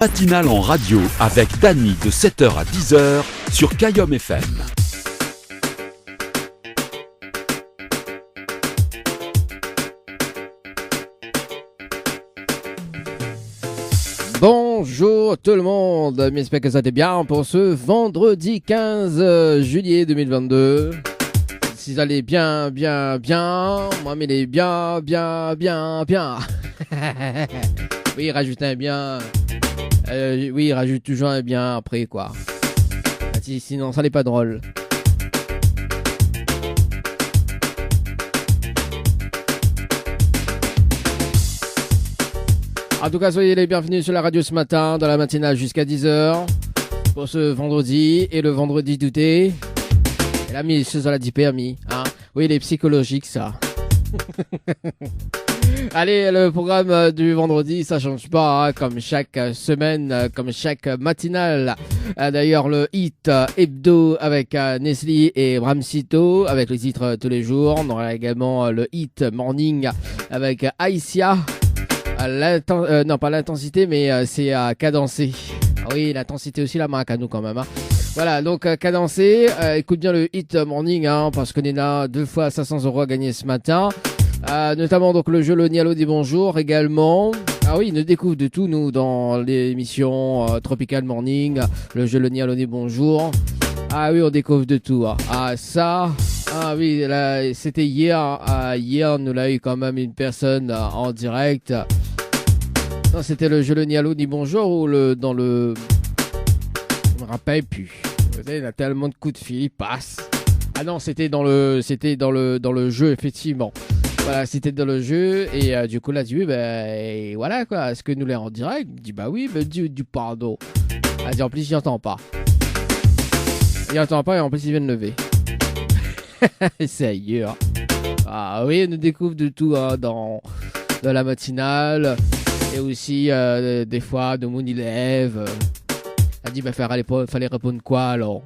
Matinale en radio avec Dany de 7h à 10h sur Kayom FM. Bonjour tout le monde, j'espère que ça va bien pour ce vendredi 15 juillet 2022. Si vous allez bien, moi mais les bien. Oui, rajoute un bien. Oui, rajoute toujours un bien après quoi. Sinon ça n'est pas drôle. En tout cas, soyez les bienvenus sur la radio ce matin, dans la matinale jusqu'à 10h, pour ce vendredi, et le vendredi douté. Et l'ami, ça l'a dit permis, hein. Oui, il est psychologique, ça. Allez, le programme du vendredi, ça change pas, hein, comme chaque semaine, comme chaque matinale. D'ailleurs, le hit hebdo avec Nestlé et Bramsito, avec les titres tous les jours. On aura également le hit morning avec Aïsia. Non, pas l'intensité, mais c'est à cadencer. Ah oui, l'intensité aussi, la marque à nous quand même. Hein. Voilà, donc cadencer. Écoute bien le hit morning, hein, parce qu'on en a 2 fois 500 € à gagner ce matin. Notamment donc le jeu Le Nialo dit bonjour également. Ah oui, nous découvre de tout, nous, dans l'émission Tropical Morning. Le jeu Le Nialo dit bonjour. Ah oui, on découvre de tout. Hein. Ah ça... Ah oui, là, c'était hier. Hier, nous l'a eu quand même une personne en direct. Non, c'était le jeu Le Nialo dit bonjour ou dans le... Je me rappelle plus. Vous savez, il y a tellement de coups de fil, il passe. Ah non, c'était dans le jeu, effectivement. Voilà, c'était dans le jeu. Et du coup, là, tu dis, ben voilà quoi. Est-ce que nous l'avons en direct? Il dit, bah oui, mais du pardon. Ah, dit, en plus, il n'entend pas. Il n'entend pas et en plus, il vient de lever. C'est ailleurs. Ah oui, on nous découvre de tout hein, dans la matinale. Et aussi, des fois, de mon élève. Elle dit, bah, fallait répondre quoi alors?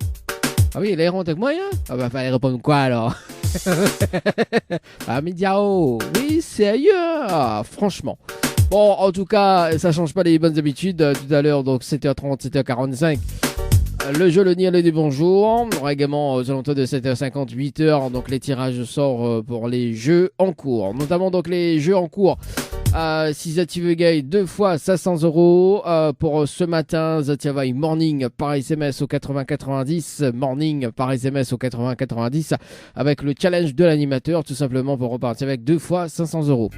Ah oui, il est rentré avec moi, hein? Ah bah, fallait répondre quoi alors? Ah, Midiao. Oui, c'est ailleurs. Franchement. Bon, en tout cas, ça change pas les bonnes habitudes. Tout à l'heure, donc 7h30, 7h45. Le jeu Le Nialo dit bonjour. On aura également aux alentours de 7h50, 8h. Donc les tirages sortent pour les jeux en cours. Notamment donc les jeux en cours. Si Zati veut gagner 2 fois 500 € pour ce matin, Zati Havaï Morning par SMS au 80-90, Morning par SMS au 80-90 avec le challenge de l'animateur tout simplement pour repartir avec 2 fois 500 €.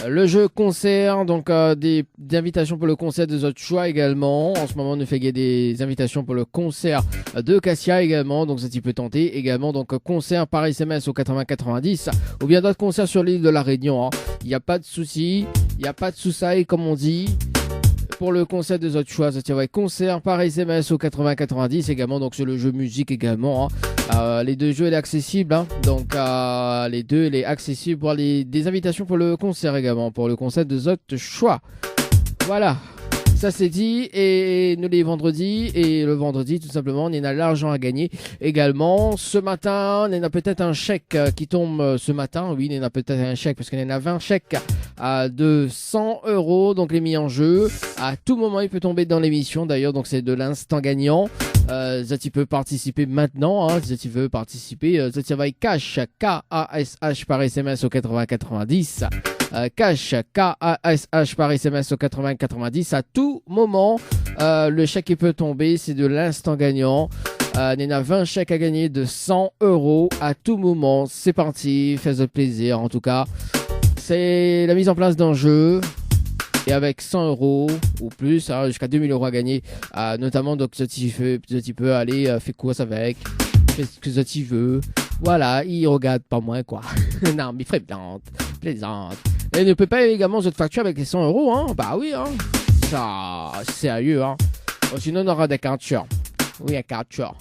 Le jeu concert, donc des invitations pour le concert de votre choix également. En ce moment, on nous fait gagner des invitations pour le concert de Cassia également. Donc, ça, tu peux tenter également. Donc, concert par SMS au 80-90 ou bien d'autres concerts sur l'île de la Réunion. Il n'y a pas de souci. Il n'y a pas de souci, comme on dit. Pour le concert de votre choix, ça tient ouais, concert par SMS au 80-90 également. Donc, sur le jeu musique également. Les 2 jeux, il est accessible. Hein. Donc, les 2, il est accessible pour des invitations pour le concert également. Pour le concert de votre choix. Voilà. Ça c'est dit et nous les vendredis et le vendredi tout simplement on a l'argent à gagner également ce matin on a peut-être un chèque qui tombe ce matin oui on a peut-être un chèque parce qu'on en a 20 chèques de 100 € donc les mis en jeu à tout moment il peut tomber dans l'émission d'ailleurs donc c'est de l'instant gagnant tu peux participer maintenant hein, si tu veux participer ça va cash K-A-S-H par SMS au 80-90 cash K-A-S-H par SMS au 80-90 à tout moment le chèque qui peut tomber c'est de l'instant gagnant on a 20 chèques à gagner de 100 € à tout moment c'est parti faites-vous plaisir en tout cas c'est la mise en place d'un jeu et avec 100 € ou plus hein, jusqu'à 2000 € à gagner notamment donc tu peux aller fais quoi avec fais ce que tu veux voilà il regarde pas moins quoi non mais plaisante et ne peut pas également cette facture avec les 100 € hein bah oui hein ça c'est sérieux hein bon, sinon on aura des captures oui un capture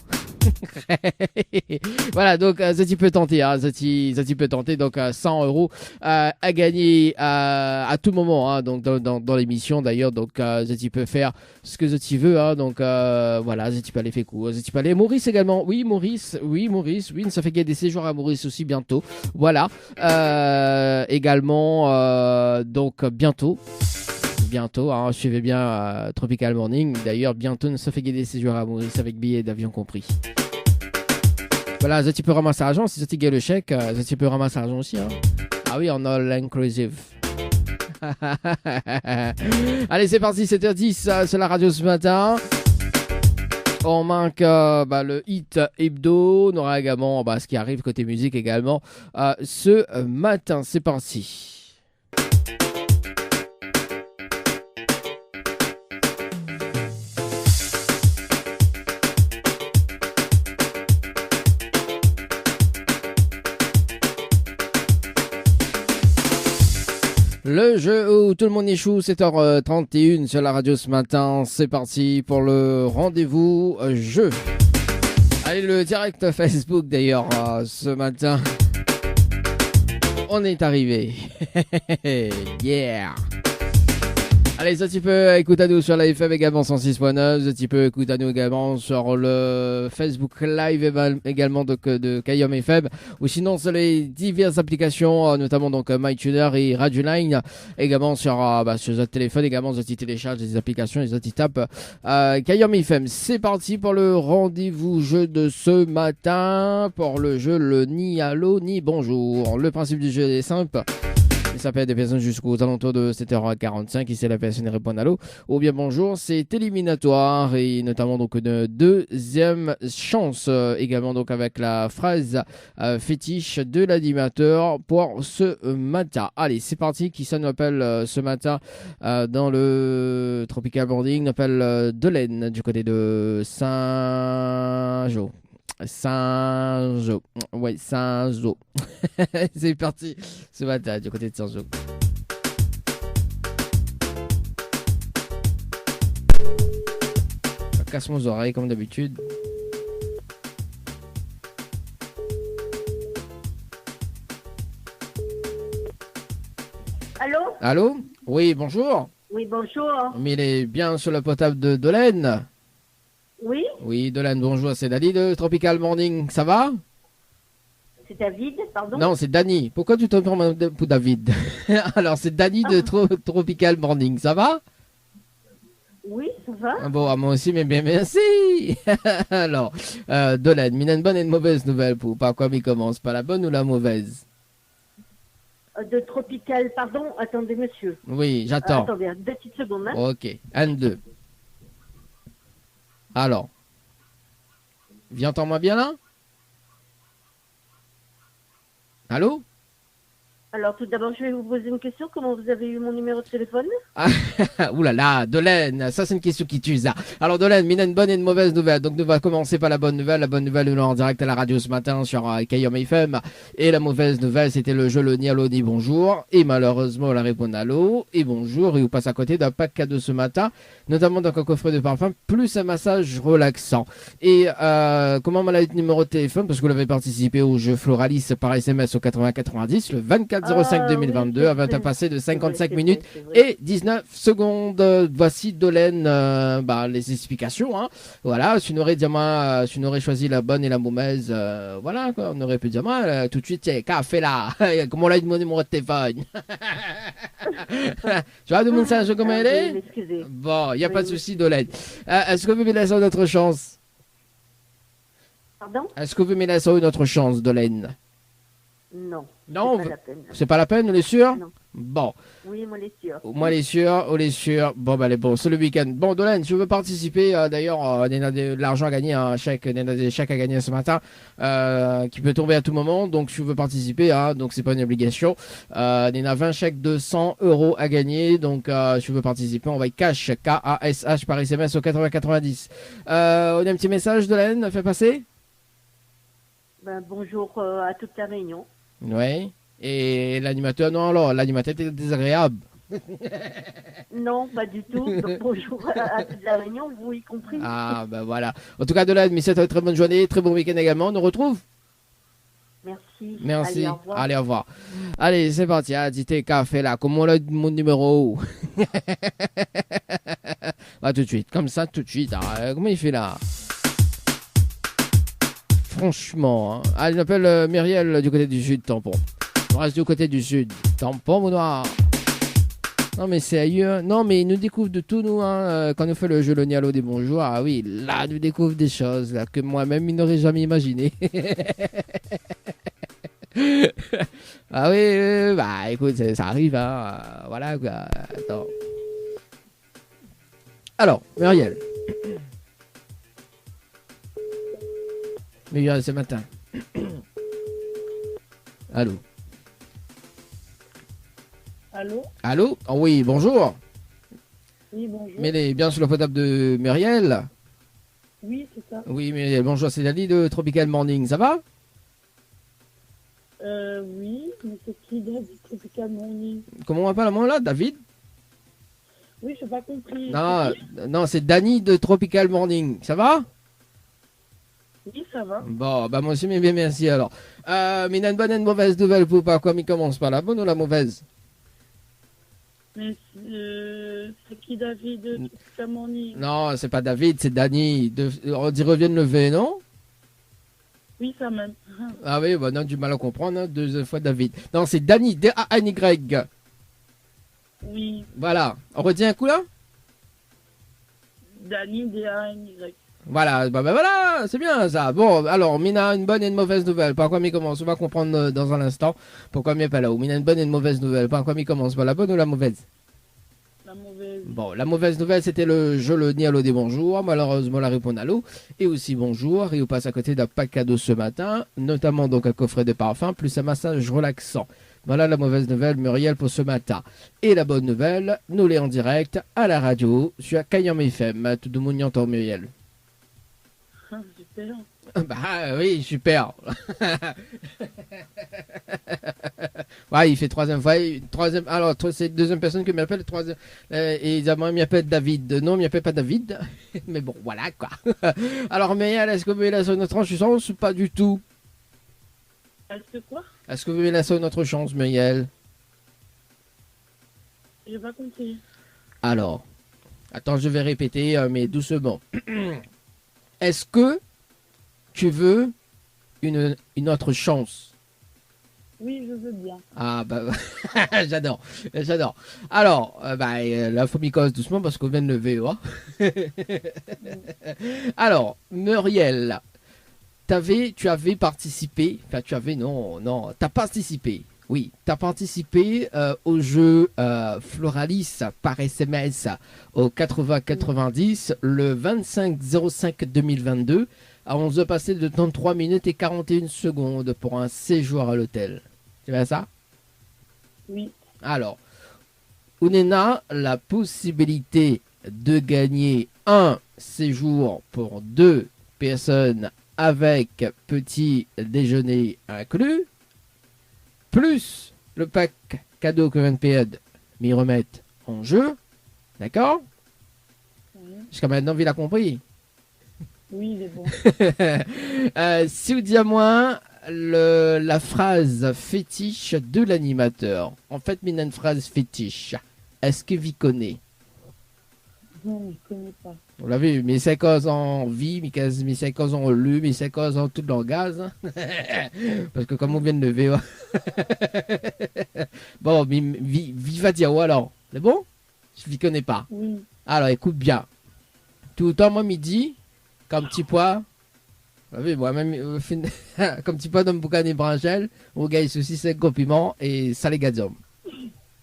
voilà donc ça tu peux tenter hein, ça tu peux tenter donc 100 € à gagner à tout moment hein, donc dans l'émission d'ailleurs donc ça tu peux faire ce que tu veux hein, donc voilà ça tu peux aller faire court ça tu peux aller Maurice également oui Maurice ça fait gagner des séjours à Maurice aussi bientôt voilà également donc bientôt bientôt. Hein, suivez bien Tropical Morning. D'ailleurs, bientôt, nous sommes fait guider ces jours à Maurice avec billets d'avion compris. Voilà, tu peux ramasser l'argent. Si tu gagnes le chèque, tu peux ramasser l'argent aussi. Hein. Ah oui, on a l'inclusive. Allez, c'est parti, 7h10 sur la radio ce matin. On manque le hit hebdo. On aura également ce qui arrive côté musique également ce matin. C'est parti. Le jeu où tout le monde échoue, 7h31 sur la radio ce matin. C'est parti pour le rendez-vous jeu. Allez, le direct Facebook d'ailleurs ce matin. On est arrivé. Yeah. Allez, ça tu peux écouter à nous sur la FM également 106.9, ça tu peux écouter à nous également sur le Facebook Live également de Kayom FM, ou sinon sur les diverses applications, notamment donc MyTuner et Radioline, également sur votre téléphone, également ça tu télécharges des applications et ça tu tapes Kayom FM. C'est parti pour le rendez-vous jeu de ce matin, pour le jeu le ni allô ni bonjour. Le principe du jeu est simple. Il s'appelle des personnes jusqu'aux alentours de 7h45. Ici, la personne répond allô ou bien bonjour. C'est éliminatoire et notamment donc une deuxième chance également donc avec la phrase fétiche de l'animateur pour ce matin. Allez, c'est parti. Qui ça nous appelle ce matin dans le Tropical Boarding? Nous appelle Delaine du côté de Saint-Jean. Saint-Jo. Ouais, Saint-Jo. C'est parti ce matin du côté de Saint-Jo. Casse-moi aux oreilles comme d'habitude. Allô? Allô? Oui, bonjour. Oui, bonjour. Mais il est bien sur le potable de Delaine. Oui? Oui, Delaine, bonjour, c'est Dani de Tropical Morning, ça va? C'est David, pardon? Non, c'est Dani. Pourquoi tu te prends pour David? Alors, c'est Dani de Tropical Morning, ça va? Oui, ça va. Bon, moi aussi, mais bien, merci. Alors, Delaine, il y a une bonne et une mauvaise nouvelle pour par quoi il commence, pas la bonne ou la mauvaise? De Tropical, pardon, attendez, monsieur. Oui, j'attends. Attendez, 2 petites secondes. Hein. Ok, 1, 2. Alors, viens, entends-moi bien là? Allô? Alors, tout d'abord, je vais vous poser une question. Comment vous avez eu mon numéro de téléphone? Ouh là là, Delaine, ça c'est une question qui tue ça. Alors Delaine, il y a une bonne et une mauvaise nouvelle. Donc nous allons commencer par la bonne nouvelle. La bonne nouvelle, nous l'avons en direct à la radio ce matin sur Kayom FM. Et la mauvaise nouvelle, c'était le jeu le ni allô ni bonjour. Et malheureusement, la réponse allô et bonjour. Et vous passe à côté d'un pack cadeau ce matin, notamment d'un coffret de parfum, plus un massage relaxant. Et comment on a le numéro de téléphone? Parce que vous l'avez participé au jeu Floralis par SMS au 8090, le 24 05 2022, oui, avec un passé de 55 minutes et 19 secondes. Voici Dolaine, les explications. Hein. Voilà, tu n'aurais choisi la bonne et la mauvaise. Voilà, quoi, on aurait pu dire, tout de suite, tiens, qu'a fait là? Comment on a eu mon numéro de téléphone? Tu vois, demander ça un jeu comme elle est? Bon, il n'y a pas de souci, Dolaine. Est-ce que vous me laissez une autre chance? Pardon? Est-ce que vous me laissez une autre chance, Dolaine? Non. Non, c'est pas la peine. C'est pas la peine, on est sûr? Non. Bon. Oui, moi, les sûr. Moi, les sûr, on est sûr. Bon, bah, bon, c'est le week-end. Bon, Dolaine, tu veux participer, d'ailleurs, on a de l'argent à gagner, un chèque, on a des chèques à gagner ce matin, qui peut tomber à tout moment. Donc, si tu veux participer, hein, donc c'est pas une obligation. On a 20 chèques de 100 € à gagner. Donc, si tu veux participer, on va cash, K-A-S-H par SMS au 8090. On a un petit message, Dolaine, fais passer? Bonjour à toute la réunion. Oui. Et l'animateur, non, alors, l'animateur était désagréable. Non, pas du tout. Donc, bonjour à toute la réunion, vous y compris. Ah, ben voilà. En tout cas, Dolaine, mais c'est une très bonne journée, très bon week-end également. On nous retrouve? Merci. Merci. Allez, au revoir. Allez, au revoir. Allez, c'est parti. Ah, dis-t'es café là. Comment on a mon numéro? Ah, tout de suite. Comme ça, tout de suite. Ah, comment il fait là? Franchement. Hein. Allez, j'appelle Myriel du côté du sud, tampon. On reste du côté du sud. Tampon ou noir? Non, mais c'est ailleurs. Non, mais ils nous découvrent de tout, nous. Quand nous fait le jeu Le Nialo des bonjours, ah oui, là, nous découvre des choses là, que moi-même, ils n'auraient jamais imaginé. Ah oui, bah écoute, ça arrive, hein. Voilà, quoi. Attends. Alors, Muriel. Muriel, ce matin. Allô. Allô? Allô? Oh oui, bonjour. Oui, bonjour. Mais elle est bien sur le potable de Muriel. Oui, c'est ça. Oui, Muriel, bonjour, c'est Dali de Tropical Morning, ça va? Oui, mais c'est qui David Tropical Morning? Comment on m'appelle à moi là, David? Oui, j'ai pas compris. Non, non, c'est Dani de Tropical Morning, ça va? Oui, ça va. Bon, bah moi aussi, mais bien merci alors. Mais il y a une bonne et une mauvaise nouvelle pour pas quoi, mais commence par la bonne ou la mauvaise? Mais c'est qui David Tropical Morning? Non, c'est pas David, c'est Dani. On dit revient de lever, non? Oui, ça même. Ah oui, bah non, du mal à comprendre, hein, deux fois David. Non, c'est Dani, D-A-N-Y. Oui, Voilà, on retient un coup là? Dani, D-A-N-Y. Voilà, bah voilà, c'est bien ça. Bon, alors, Mina, une bonne et une mauvaise nouvelle. Par quoi mi commence? On va comprendre dans un instant pourquoi mi est pas là. Ou Mina, une bonne et une mauvaise nouvelle. Par quoi mi commence? Bah, la bonne ou la mauvaise? La mauvaise. Bon, la mauvaise nouvelle, c'était le jeu le Nialo des bonjours. Malheureusement, la réponse à l'eau. Et aussi bonjour. Et on passe à côté d'un pack cadeau ce matin, notamment donc un coffret de parfum plus un massage relaxant. Voilà la mauvaise nouvelle, Muriel, pour ce matin. Et la bonne nouvelle, nous l'est en direct à la radio sur Kayam FM. Tout le monde y entend, Muriel. Ah, super. Bah oui, super. Ouais, il fait troisième fois. Troisième, alors, c'est la deuxième personne qui m'appelle. Troisième, et ils m'appellent David. Non, il m'appelle pas David. Mais bon, voilà quoi. Alors, Muriel, est-ce que vous voulez la sonner notre chance ou pas du tout? Est-ce que quoi? Est-ce que vous voulez la sonner notre chance, Muriel? J'ai pas compris. Alors, attends, je vais répéter, mais doucement. Est-ce que tu veux une autre chance? Oui, je veux bien. Ah bah j'adore, j'adore. Alors, là faut m'y cause doucement parce qu'on vient de lever, hein. Alors, Muriel, tu avais participé, enfin t'as participé. Oui, t'as participé au jeu Floralis par SMS au 80-90 le 25-05-2022 à 11h passées de 33 minutes et 41 secondes pour un séjour à l'hôtel. C'est bien ça? Oui. Alors, on a la possibilité de gagner un séjour pour 2 personnes avec petit déjeuner inclus, plus le pack cadeau que VNPED m'y remettent en jeu. D'accord? Oui, Jusqu'à maintenant, vous l'avez compris. oui, il est bon. Si vous dites à moi la phrase fétiche de l'animateur. En fait, il y a une phrase fétiche. Est-ce que vous connaissez? Non, je connais pas. On l'a vu, mes 5 ans en vie, mes 5 ans en lu, mes 5 ans en tout dans le gaz. Hein. Parce que comme on vient de lever. Bon, viva Diao alors. C'est bon? Je ne connais pas. Oui. Alors écoute bien. Tout le temps, moi, midi, comme petit pois. Vous savez, moi-même, comme petit pois dans le boucan des branchelles, on gagne ceci, 5 compliments et ça les gazom.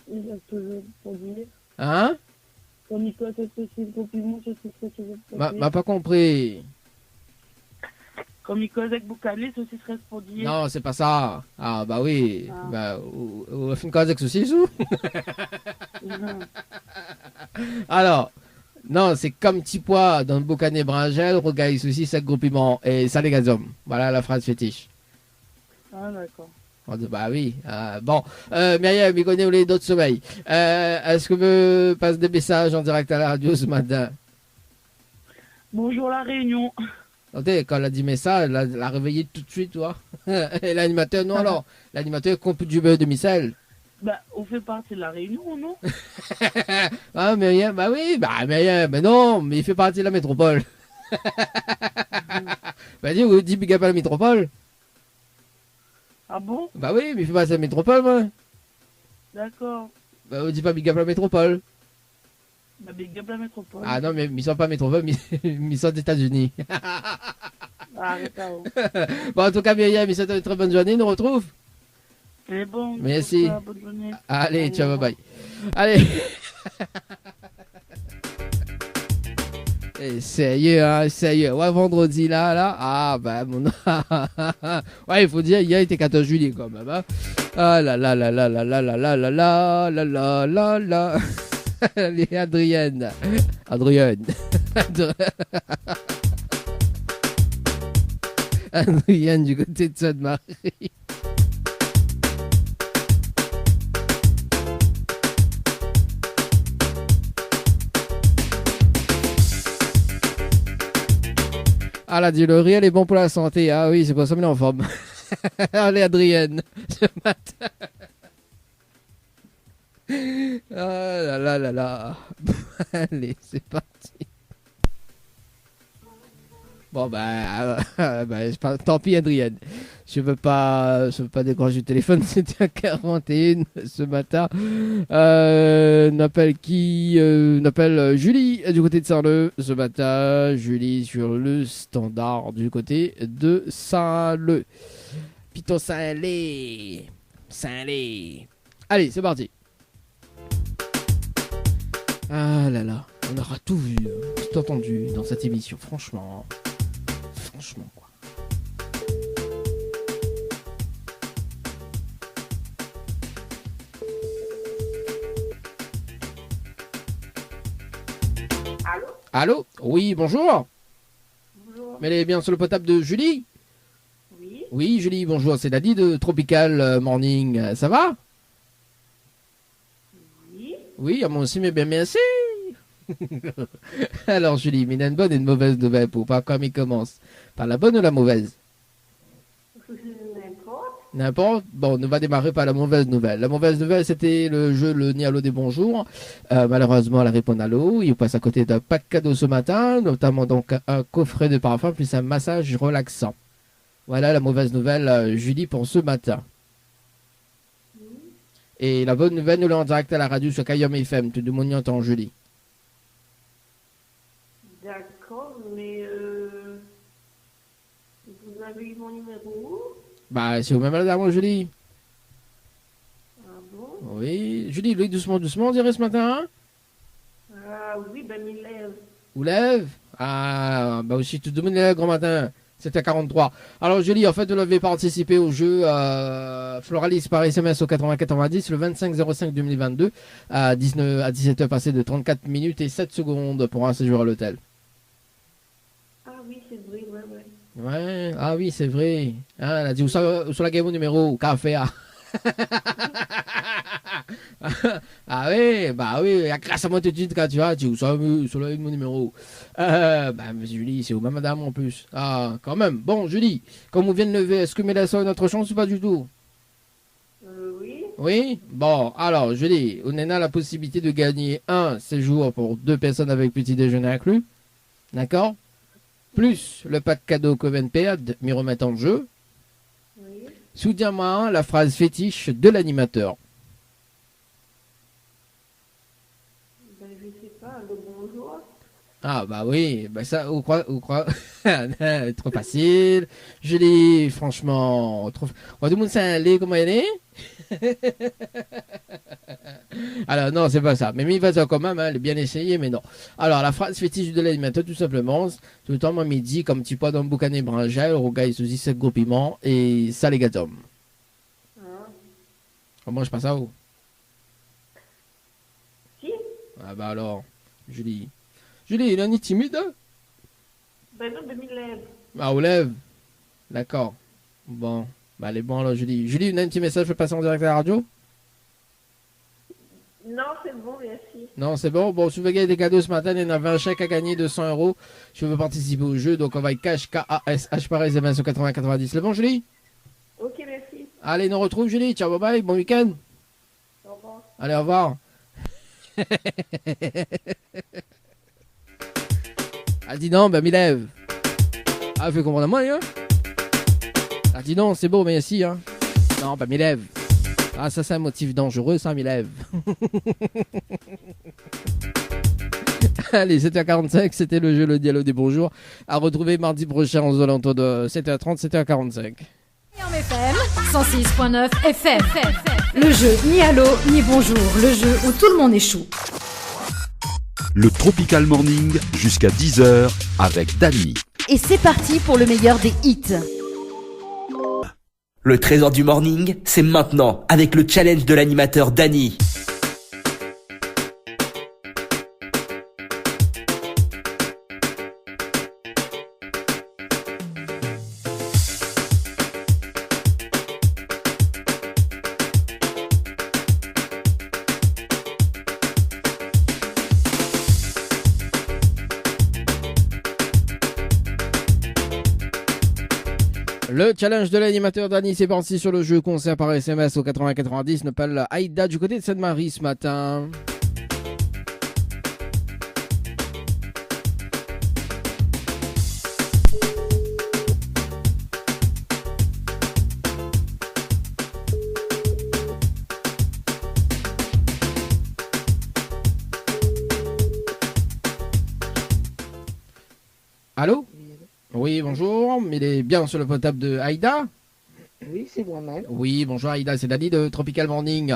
Il a toujours pour dire. Hein? Comme il c'est ceci, le compliment, je suis toujours pour dire. M'a pas compris. Comme il cause avec Boucalé, ceci serait pour dire. Non, c'est pas ça. Ah, bah oui. Ah. Bah, on fait une cause avec ceci, sous. Alors, non, c'est comme petit pois dans le boucané brangel, regaille ceci, 5 compliments et ça les gazom. Voilà la phrase fétiche. Ah, d'accord. On dit, bah oui. Bon, Myriam, il connaît les d'autres sommeils. Est-ce que vous passe des messages en direct à la radio ce matin? Bonjour la Réunion. Attendez, quand elle a dit message, elle a réveillé tout de suite, toi. Et l'animateur, non alors. L'animateur compte du beurre de micelle. Bah, on fait partie de la Réunion, non? Ah, Myriam, bah oui, bah Myriam, mais non, mais il fait partie de la métropole. Bah dis, vous dites big up à la métropole. Ah bon? Bah oui, mais il fait partie de la métropole, moi. D'accord. Bah, on dit pas Big Up la métropole. Bah, big up la métropole. Ah non, mais ils sont pas métropole, mais ils sont des États-Unis. Arrête ça. Oh. Bon, en tout cas, Myriam, il souhaite une très bonne journée. Nous retrouve. C'est bon. Merci. Bonne journée. Allez, ciao, au bye bye. Allez. Eh, sérieux, hein, sérieux. Ouais, vendredi, là. Ah, bah, mon. Ouais, il faut dire, hier, il était 14 juillet, quand même, hein. Ah là là là là là là là là là là là là là là. Allez, Adrienne. Adrienne. Adrienne du côté de Sainte-Marie. Ah, la dilurie, elle est bon pour la santé. Ah oui, c'est pour ça qu'on est en forme. Allez, Adrienne. Ce matin. Ah là là là là. Allez, c'est parti. Bon, tant pis, Adrienne. Je veux pas décrocher le téléphone. C'était à 41 ce matin. N'appelle Julie du côté de Saint-Leu ce matin. Julie sur le standard du côté de Saint-Leu. Pito Saint-Lé. Saint-Lé. Allez, c'est parti. Ah là là, on aura tout vu, tout entendu dans cette émission, franchement. Franchement, quoi. Allô? Allô? Oui, bonjour. Bonjour. Mais elle est bien sur le potable de Julie? Oui. Oui, Julie, bonjour, c'est Daddy de Tropical Morning. Ça va? Oui. Oui, moi aussi, mais bien merci. Alors, Julie, mais il y a une bonne et une mauvaise nouvelle pour pas comme il commence. Par la bonne ou la mauvaise? N'importe. N'importe. Bon, on va démarrer par la mauvaise nouvelle. La mauvaise nouvelle, c'était le jeu Le Nid à l'eau des bonjours. Malheureusement, elle répond à l'eau. Il passe à côté d'un pack cadeau ce matin, notamment donc un coffret de parfum plus un massage relaxant. Voilà la mauvaise nouvelle, Julie, pour ce matin. Et la bonne nouvelle, nous l'avons en direct à la radio sur Kayom FM. Tout le monde y entend, Julie. D'accord, mais vous avez eu mon numéro? Bah, c'est au même à moi, Julie. Ah bon? Oui, Julie, doucement, doucement, on dirait ce matin, hein? Ah oui, ben il lève. Vous lève? Ah, bah aussi, tout le monde lève grand matin. C'était 43. Alors, Julie, en fait, vous avez participé au jeu Floralis par SMS au 80-90 le 25-05-2022 à 17h passé de 34 minutes et 7 secondes pour un séjour à l'hôtel. Ah oui, c'est vrai, ouais. Ouais, ah oui, c'est vrai. Ah, elle a dit, où sur la game au numéro, café, ah. Ah oui, bah oui, grâce à moi tout de suite quand tu as, tu sur mon numéro. Mais Julie, c'est où ma madame en plus. Ah, quand même. Bon, Julie, comme on vient de lever, est-ce que Mélissa a notre chance ou pas du tout? Oui. Oui? Bon, alors, Julie, on a la possibilité de gagner un séjour pour 2 personnes avec petit déjeuner inclus. D'accord? Plus le pack cadeau Covenpad, m'y remettre en jeu. Oui. Soutiens-moi la phrase fétiche de l'animateur. Ben je sais pas, le bonjour. Ah bah oui, bah ça, ou quoi, trop facile. Julie, franchement, trop. On va tout le monde s'aller comment elle est. Alors non, c'est pas ça. Mais il va ça quand même, hein, elle est bien essayé, mais non. Alors la phrase fétiche de l'animateur, tout simplement, tout le temps moi midi, comme petit pois dans le boucané bringel, rogaille sous 7 gros piments et ça les gâteaux. Hein? On mange pas ça ou? Si? Ah bah alors, Julie. Julie, il est timide? Ben non, ben il lève. Ah, on lève. D'accord. Bon. Bah, elle est bon alors, Julie. Julie, on a un petit message, je peux passer en direct à la radio? Non, c'est bon, merci. Non, c'est bon. Bon, si vous voulez gagner des cadeaux ce matin, il y en avait un chèque à gagner de 100 €. Je veux participer au jeu, donc on va être cash, K-A-S-H par SMS au 80-90. C'est bon, Julie? Ok, merci. Allez, nous retrouve, Julie. Ciao, bye bye. Bon week-end. Au revoir. Allez, au revoir. Elle dit non, ben, m'y lève. Ah, fais comprendre à moi, hein? Elle dit non, c'est beau, mais si, hein. Non, ben, m'y lève. Ah, ça c'est un motif dangereux, ça m'élève. Allez, 7h45, c'était le jeu Le Dialogue des Bonjours. À retrouver mardi prochain aux alentours de 7h30, 7h45. En FM, 106.9 FM. Le jeu ni allô ni bonjour, le jeu où tout le monde échoue. Le Tropical Morning jusqu'à 10h avec Dany. Et c'est parti pour le meilleur des hits. Le trésor du morning, c'est maintenant avec le challenge de l'animateur Dany. Le challenge de l'animateur Dany, c'est parti sur le jeu concert par SMS au 8090. N'appelle Aïda du côté de Seine-Marie ce matin. Allô? Oui, bonjour. Il est bien sur le portable de Aïda? Oui, c'est moi-même. Oui, bonjour Aïda, c'est Dany de Tropical Morning.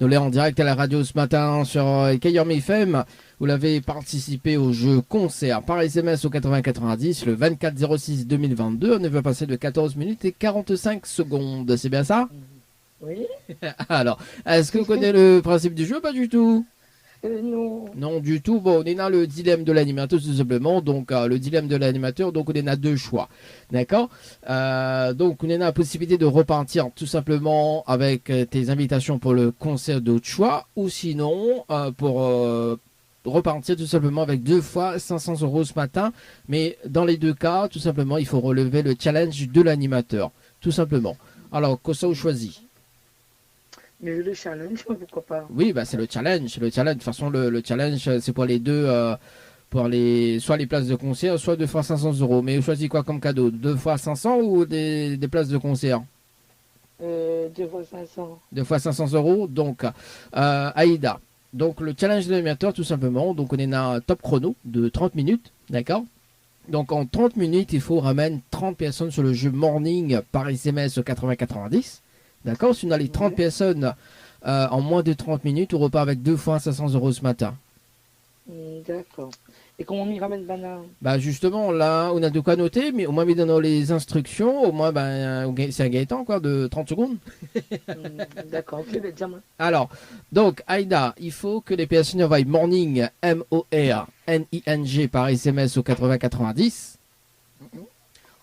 Nous l'avons en direct à la radio ce matin sur KYOM FM. Vous l'avez participé au jeu concert par SMS au 8090 le 24/06/2022. On va passer de 14 minutes et 45 secondes. C'est bien ça? Oui. Alors, est-ce que vous connaissez le principe du jeu? Pas du tout. Non. Non, du tout. Bon, on est dans le dilemme de l'animateur, tout simplement. Donc, le dilemme de l'animateur, donc on est dans deux choix. D'accord? Donc, on est dans la possibilité de repartir tout simplement avec tes invitations pour le concert d'autres choix, ou sinon, pour repartir tout simplement avec 2 fois 500 € ce matin. Mais dans les deux cas, tout simplement, il faut relever le challenge de l'animateur. Tout simplement. Alors, que ça vous choisit? Mais le challenge, pourquoi pas? Oui, bah c'est le challenge. De toute façon, le challenge, c'est pour les deux, pour soit les places de concert, soit 2 fois 500 €. Mais vous choisissez quoi comme cadeau? 2 fois 500 ou des places de concert? 2 fois 500. 2 fois 500 €. Donc, Aïda. Donc, le challenge de l'animateur, tout simplement. Donc, on est dans un top chrono de 30 minutes. D'accord? Donc, en 30 minutes, il faut ramener 30 personnes sur le jeu Morning par SMS au 8090. D'accord? Si on a les 30 personnes en moins de 30 minutes, on repart avec 2 fois 500 € ce matin. D'accord. Et comment on y ramène banane? Bah justement, là, on a de quoi noter, mais au moins, dans les instructions, au moins, c'est un Gaëtan, quoi, de 30 secondes. D'accord, ok, ben dis-moi. Alors, donc, Aïda, il faut que les personnes envoient Morning, MORNING, par SMS au 8090.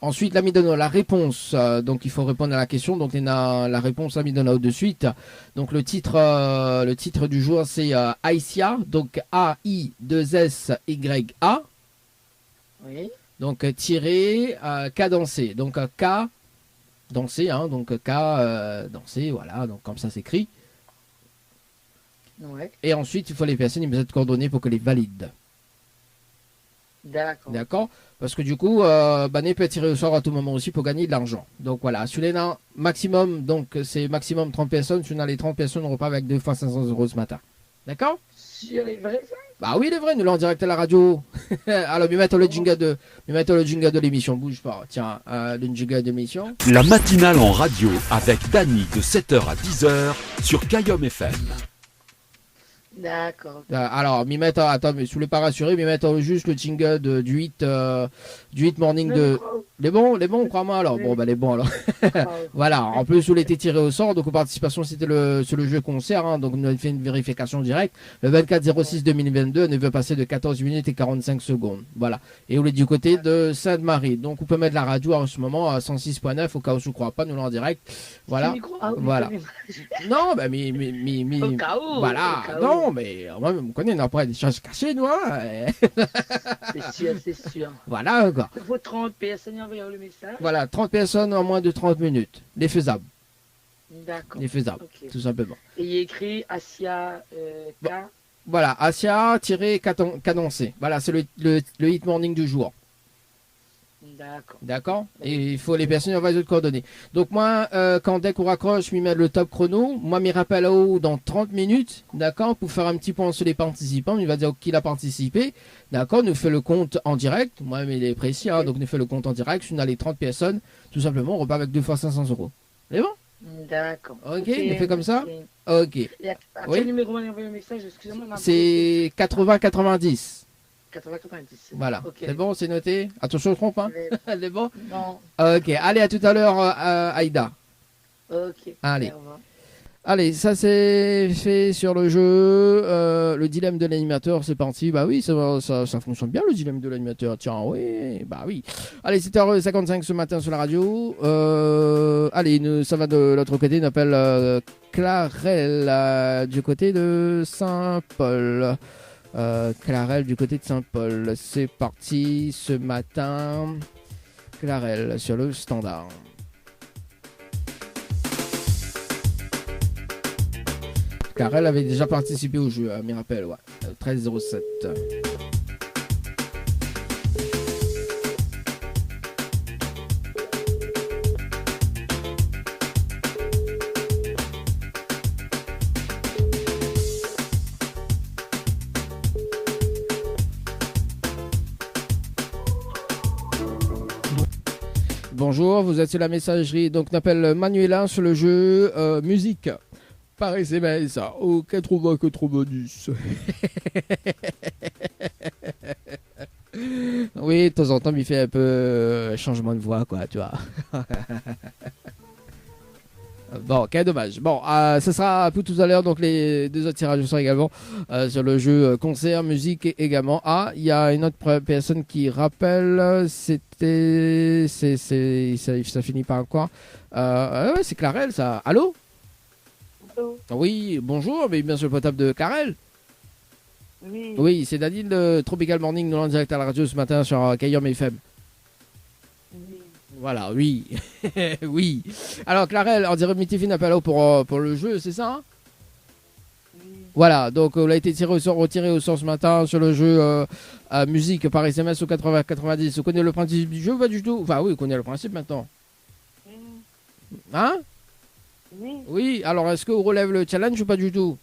Ensuite, l'ami donne la réponse. Donc, il faut répondre à la question. Donc, la réponse, l'ami donne de suite. Donc, le titre du jour, c'est Aïsia. Donc, A-I-2-S-Y-A. Oui. Donc, tiré, cadencé. Donc, K, danser. Hein, donc, K, danser. Voilà. Donc, comme ça s'écrit. Ouais. Et ensuite, il faut les personnes, ils mettent coordonnées pour que les valident. D'accord. D'accord? Parce que du coup, Bané peut tirer au sort à tout moment aussi pour gagner de l'argent. Donc voilà, sur les maximum, donc c'est maximum 30 personnes. Si on a les 30 personnes, on repart avec 2 fois 500 € ce matin. D'accord? Sur les vrais, ça? Bah oui, il est vrai, nous l'avons en direct à la radio. Alors, nous mettons le jingle de l'émission. Bouge pas. Tiens, le jingle de l'émission. La matinale en radio avec Dany de 7h à 10h sur KYOM FM. D'accord. Alors, attends, mais si vous voulez pas rassurer, juste le jingle du 8 morning de. Les bons, crois-moi alors. Bon, bah les bons alors. Voilà, en plus, vous l'étiez tiré au sort, donc aux participations, c'était sur le jeu concert, hein, donc on a fait une vérification directe. Le 24/06/2022, on veut passer de 14 minutes et 45 secondes. Voilà. Et on est du côté de Sainte-Marie. Donc, on peut mettre la radio en ce moment à 106.9, au cas où je ne crois pas, nous l'en direct. Voilà. Voilà. Non, bah, mais. Au cas où. Voilà. Non, mais moi, on connaît, on a pas des choses cachées, nous, hein. C'est sûr. Voilà, quoi. Il faut 30 personnes envoyer le message. Voilà, 30 personnes en moins de 30 minutes. Les faisables. D'accord. Les faisables, Okay. tout simplement. Et il y a écrit Asia K. Voilà, Asia-cadencé. Voilà, c'est le hit morning du jour. D'accord. D'accord. Et il faut les personnes envoient les autres coordonnées. Donc moi, dès qu'on raccroche, je lui mets le top chrono. Moi, mes rappels à eau dans 30 minutes, d'accord, pour faire un petit point sur les participants. Il va dire qui a participé, d'accord. Nous fait le compte en direct. Moi, mais il est précis, hein, donc nous fait le compte en direct. Si on a les 30 personnes, tout simplement, on repart avec 2 fois 500 €. C'est bon? D'accord. Ok, on fait comme ça? Ok. Et à Oui. quel numéro on a envoyé un message? Excusez-moi. C'est 80-90. 80-90. Voilà. Ok. C'est bon, c'est noté. Attention, je trompe, hein. C'est bon? Non. Ok. Allez, à tout à l'heure, Aïda. Ok. Allez. Au revoir. Allez, ça c'est fait sur le jeu. Le dilemme de l'animateur, c'est parti. Bah oui, ça fonctionne bien le dilemme de l'animateur. Tiens, oui, bah oui. Allez, 7h55 ce matin sur la radio. Allez, ça va de l'autre côté. On appelle Clarelle du côté de Saint-Paul. Clarelle du côté de Saint-Paul. C'est parti ce matin. Clarelle sur le standard. Car elle avait déjà participé au jeu, à mes rappels, ouais. 13-07. Bonjour, vous êtes sur la messagerie, donc on appelle Manuela sur le jeu musique. Par SMS au 80-90. Oui, de temps en temps, il fait un peu changement de voix, quoi, tu vois. Bon, quel dommage. Bon, ce sera pour tout à l'heure, donc les deux autres tirages sont également sur le jeu concert, musique également. Ah, il y a une autre personne qui rappelle, ça finit par quoi? Ouais, c'est Clarelle, ça. Allô? Oui, bonjour, mais bien sûr le potable de Clarelle. Oui. Oui, c'est Nadine de Tropical Morning, nous en direct à la radio ce matin sur Kayom FM. Oui. Voilà, oui. Oui. Alors Clarelle, on dirait Mitifine appelle pour le jeu, c'est ça, hein? Oui. Voilà, donc on a été retiré au sort ce matin sur le jeu musique par SMS au 80-90. Vous connaissez le principe du jeu ou pas du tout? Enfin oui, on connaît le principe maintenant. Oui. Hein? Oui. Oui, alors est-ce qu'on relève le challenge ou pas du tout?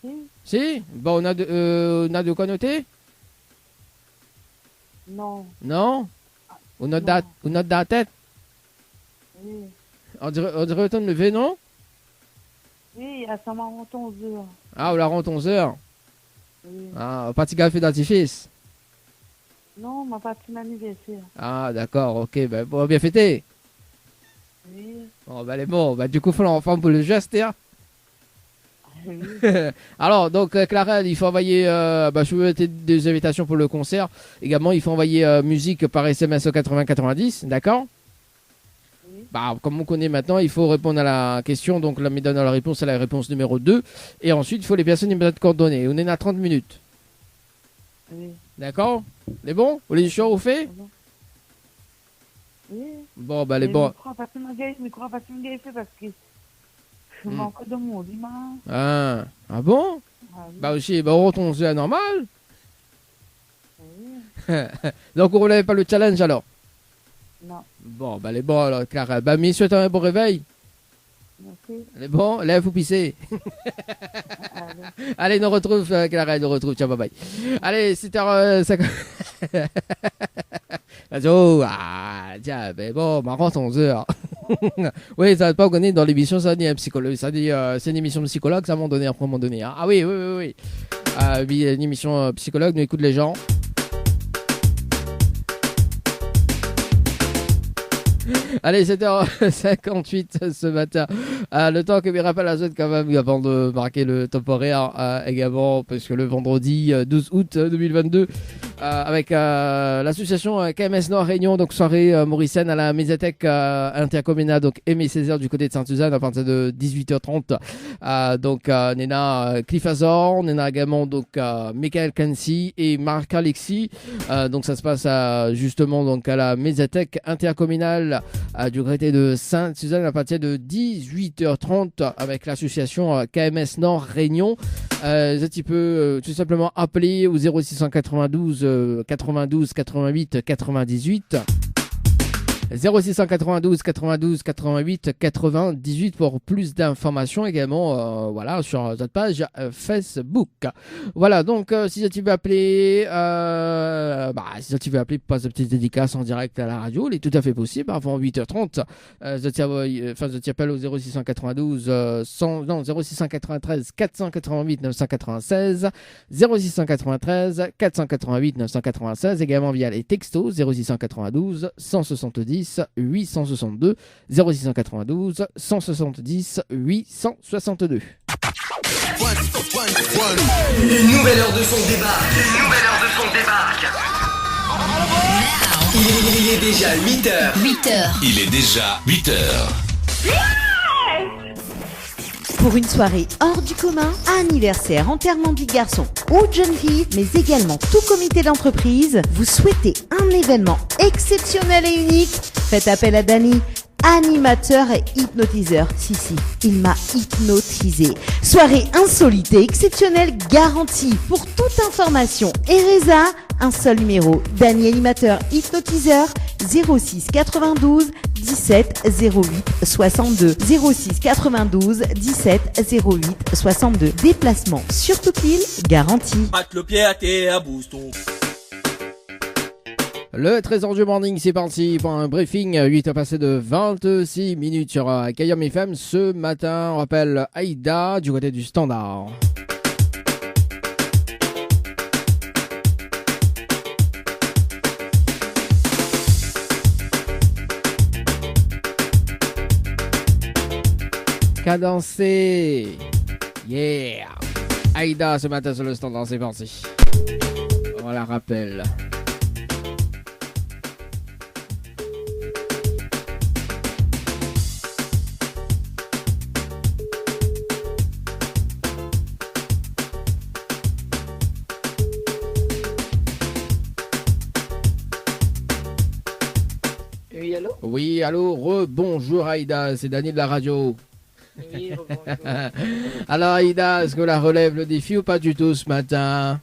Oui. Si? Bon, on a de quoi noter? Non. Non? On note dans la tête? Oui. On dirait autant de lever, non? Oui, à ça m'a rendu 11 heures. Ah, on la rend 11h. Oui. Ah, parti café d'artifice. Non, ma partie d'anniversaire. Ah, d'accord, ok, ben bon, bien fêté. Oui. Bon, ben, elle est bon. Ben, du coup, il faut l'enfant pour le geste, hein. Oui. Alors, donc, Clara, il faut envoyer, je veux des invitations pour le concert. Également, il faut envoyer musique par SMS au 80-90, d'accord? Oui. Bah, comme on connaît maintenant, il faut répondre à la question. Donc, là, me donne la réponse, c'est la réponse numéro 2. Et ensuite, il faut les personnes de coordonnées. On est à 30 minutes. Oui. D'accord? Les bons? Vous les choix au fait? Oui. Bon, bah, les bons. Je crois pas que je m'ai fait parce que je manque de mon dimanche. Ah bon? Ah, oui. Bah, aussi, bah, on retourne à normal. Oui. Donc, on relève pas le challenge alors? Non. Bon, bah, les bons alors, Clara. Bah, mais souhaite un bon réveil. Merci. Les bons, lève ou pisser. Allez. Allez, nous retrouve, Clara, nous retrouve. Ciao, bye bye. Allez, 7h50. Tiens, ben bon, marrant 11h. Oui, ça va pas connaître dans l'émission, ça dit un psychologue. Ça dit, c'est une émission psychologue, ça m'a donné après, m'en donné. Hein. Ah oui. Oui, une émission psychologue, nous écoute les gens. Allez, 7h58 ce matin. Le temps que mes rappels à quand même avant de marquer le top horaire également, parce que le vendredi 12 août 2022, avec l'association KMS Nord Réunion, donc soirée mauricienne à la médiathèque intercommunale, donc Aimé Césaire du côté de Sainte-Suzanne à partir de 18h30. Donc Nena Cliff Azor, Nena également donc Michael Kansi et Marc Alexis. Donc ça se passe justement donc à la médiathèque intercommunale du côté de Sainte-Suzanne à partir de 18h30 avec l'association KMS Nord Réunion. Tu peux tout simplement appeler au 0692 92 88 98. 0692 92 88 98 pour plus d'informations également voilà sur notre page Facebook. Voilà donc si tu veux appeler si tu veux appeler pour passer une petite dédicace en direct à la radio, il est tout à fait possible avant 8h30. Je t'appelle au 0692 0693 488 996 0693 488 996 également via les textos 0692 170 862 0692 170 862. Une nouvelle heure de son débarque. Il est déjà 8h. Il est déjà 8h. Pour une soirée hors du commun, anniversaire, enterrement de vie de garçon ou de jeune fille, mais également tout comité d'entreprise, vous souhaitez un événement exceptionnel et unique? Faites appel à Dany, animateur et hypnotiseur. Si, il m'a hypnotisé. Soirée insolite et exceptionnelle garantie. Pour toute information et résa, un seul numéro. Dany, animateur, hypnotiseur, 06 92 17 08 62. 06 92 17 08 62. Déplacement sur toute l'île, garantie. Le trésor du morning, c'est parti pour un briefing. 8 à passer de 26 minutes sur Kayam FM. Ce matin, on rappelle Aïda du côté du standard. Cadencé. Yeah. Aïda ce matin sur le standard, c'est parti. On la rappelle. Oui, allô? Oui, allô, rebonjour Aïda, c'est Dany de la radio. Oui, bonjour. Alors Aïda, est-ce que la relève le défi ou pas du tout ce matin?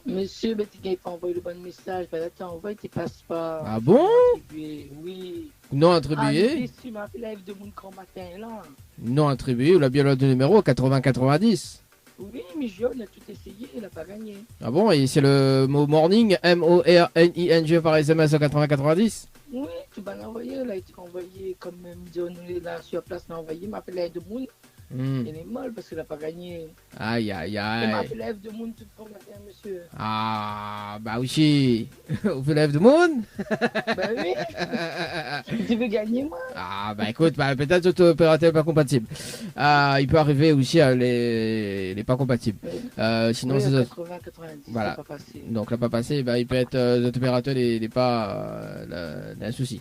Monsieur, tu n'as pas envoyé le bon message. Ben là, tu envoies, tu passes pas. Ah bon? Oui. Non Ah, attribué? tu m'as fait live de mon grand matin, là. Non attribué, ou la bien le numéro 80-90. Oui, mais on a tout essayé, il n'a pas gagné. Ah bon, et c'est le mot morning, M-O-R-N-I-N-G par SMS au 80-90? Oui, tu vas l'envoyer, là, tu vas envoyer comme nous là sur place, on a envoyé, m'a fait live de mon. Il est mal parce qu'il n'a pas gagné. Aïe aïe Il m'a aïe. fait live de mon tout grand matin, monsieur. Ah, bah oui, au lève de moon? Bah oui. Tu veux gagner, moi? Ah, bah écoute, bah, peut-être auto-opérateur pas compatible. Ah, il peut arriver aussi les pas compatibles. Sinon, Oui, c'est 80, 90, voilà. ça n'a pas passé. Donc, là, pas passé, bah, il peut être auto-opérateur les pas un souci.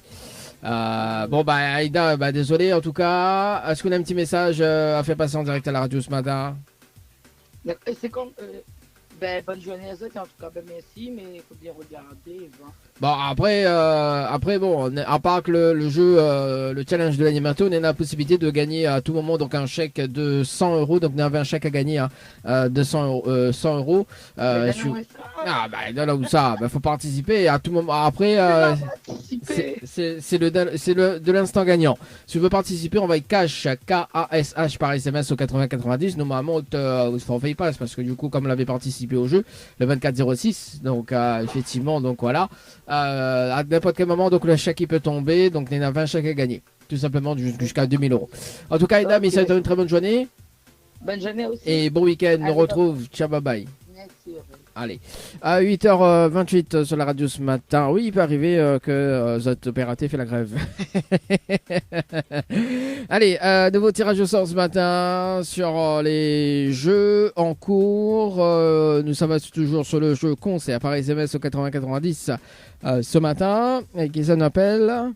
Bon, bah, Aïda, bah, désolé en tout cas. Est-ce qu'on a un petit message à faire passer en direct à la radio ce matin? Et c'est comme. Ben, bonne journée à eux, en tout cas, ben, merci, mais il faut bien regarder. Et voir. Bon, après, bon, à part que le jeu, le challenge de l'animateur, on a la possibilité de gagner à tout moment donc un chèque de 100 euros. Donc, on avait un chèque à gagner de 100 euros. Ah, bah, là où ça, bah, faut participer à tout moment. Après, c'est de l'instant gagnant. Si tu veux participer, on va cash, K-A-S-H par SMS au 80-90. Normalement, on ne forfait pas parce que du coup, comme on avait participé au jeu, le 24-06, donc effectivement, donc voilà. À n'importe quel moment, donc le chèque il peut tomber, donc il y en a 20 chèques à gagner, tout simplement jusqu'à 2000 euros. En tout cas, Aïda, mais ça a été une très bonne journée. Bonne journée aussi. Et bon week-end, on nous retrouve. Ciao, bye bye. Merci. Allez, à 8h28 sur la radio ce matin. Oui, il peut arriver que votre opérateur fait la grève. Allez, nouveau tirage au sort ce matin sur les jeux en cours. Nous sommes toujours sur le jeu concert par SMS au 80-90 ce matin. Et qui ça nous appelle?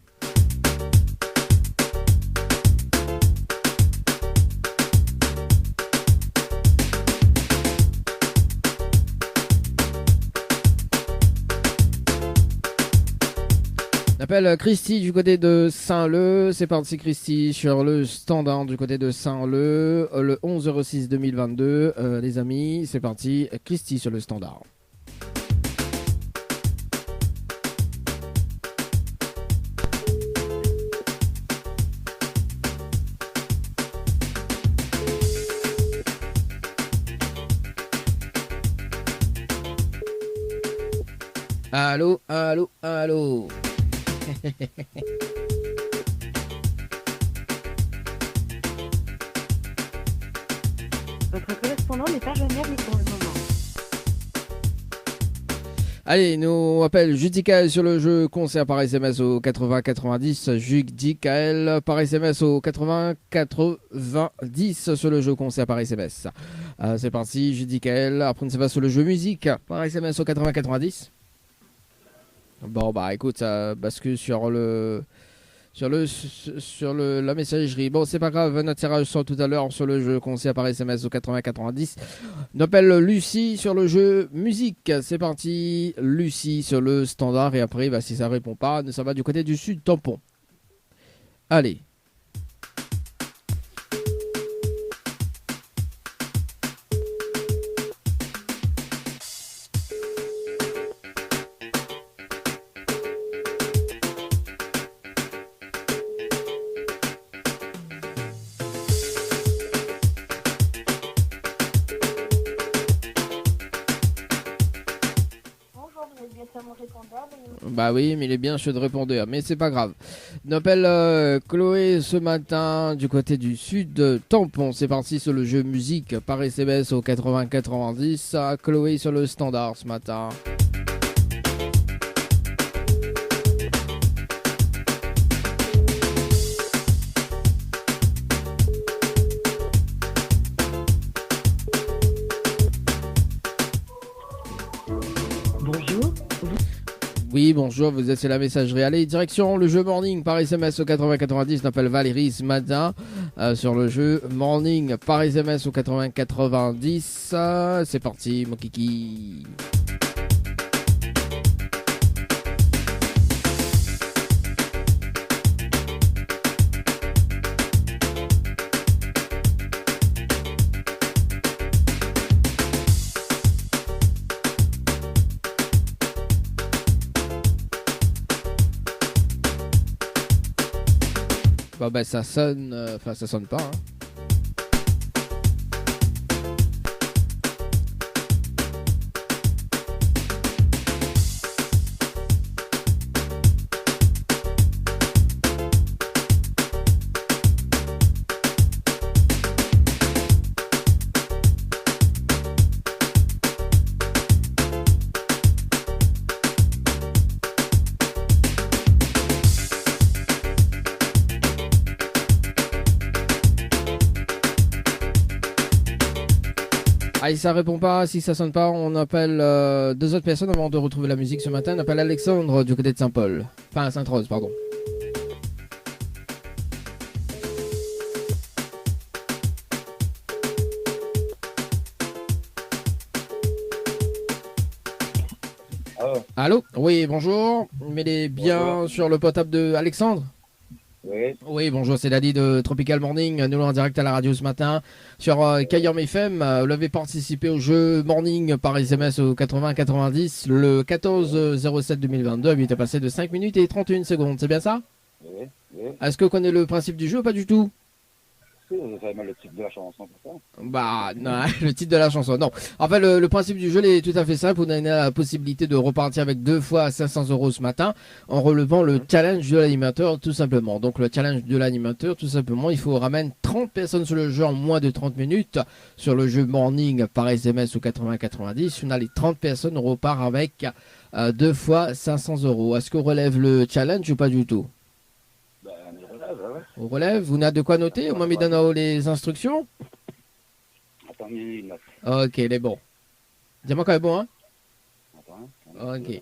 Appelle Christy du côté de Saint-Leu. C'est parti Christy sur le standard du côté de Saint-Leu. Le 11/06/2022. Les amis, c'est parti. Christy sur le standard. Allô, allô, allô. Votre correspondant n'est pas joignable pour le moment. Allez, nous appelle Judicaël sur le jeu concert par SMS au 80-90. Judicaël par SMS au 80-90 sur le jeu concert par SMS. C'est parti, Judicaël. Après, on se va sur le jeu musique par SMS au 80-90. Bon, bah écoute, ça bascule sur la messagerie. Bon, c'est pas grave, notre tirage sort tout à l'heure sur le jeu concert par SMS au 80-90. On appelle Lucie sur le jeu musique. C'est parti, Lucie sur le standard. Et après, bah, si ça répond pas, ça va du côté du sud tampon. Allez. Bah oui, mais il est bien ceux de répondeur, mais c'est pas grave. On appelle Chloé ce matin du côté du sud de Tampon. C'est parti sur le jeu musique par SMS au 80-90. Chloé sur le standard ce matin. Oui, bonjour, vous êtes sur la messagerie. Allez, direction le jeu Morning par SMS au 80-90. On appelle Valérie ce matin sur le jeu Morning par SMS au 80-90. C'est parti, mon kiki. Bah ça sonne, enfin ça sonne pas. Hein. Ah, si ça répond pas, si ça sonne pas, on appelle deux autres personnes avant de retrouver la musique ce matin. On appelle Alexandre du côté de Saint-Paul. Enfin, Sainte-Rose, pardon. Allô? Oui, bonjour. Mettez bien sur le potable de Alexandre. Oui, bonjour, c'est Dadi de Tropical Morning. Nous en direct à la radio ce matin sur Kayam FM. Vous avez participé au jeu Morning par SMS au 80-90 le 14-07-2022. Il était passé de 5 minutes et 31 secondes. C'est bien ça? Oui. Est-ce que vous connaissez le principe du jeu ou pas du tout? Vous savez mal le titre de la chanson pour ça? Bah, non, le titre de la chanson, non. En fait, le principe du jeu est tout à fait simple. Vous avez la possibilité de repartir avec 2 fois 500 € ce matin en relevant le challenge de l'animateur, tout simplement. Donc, le challenge de l'animateur, tout simplement, il faut ramener 30 personnes sur le jeu en moins de 30 minutes. Sur le jeu Morning par SMS ou 80-90, on a les 30 personnes, on repart avec 2 fois 500 €. Est-ce qu'on relève le challenge ou pas du tout? On relève, vous n'avez de quoi noter? Au moins, me donne les instructions. Attends, une note. Ok, il est bon. Dis-moi quand même bon, hein? Ok.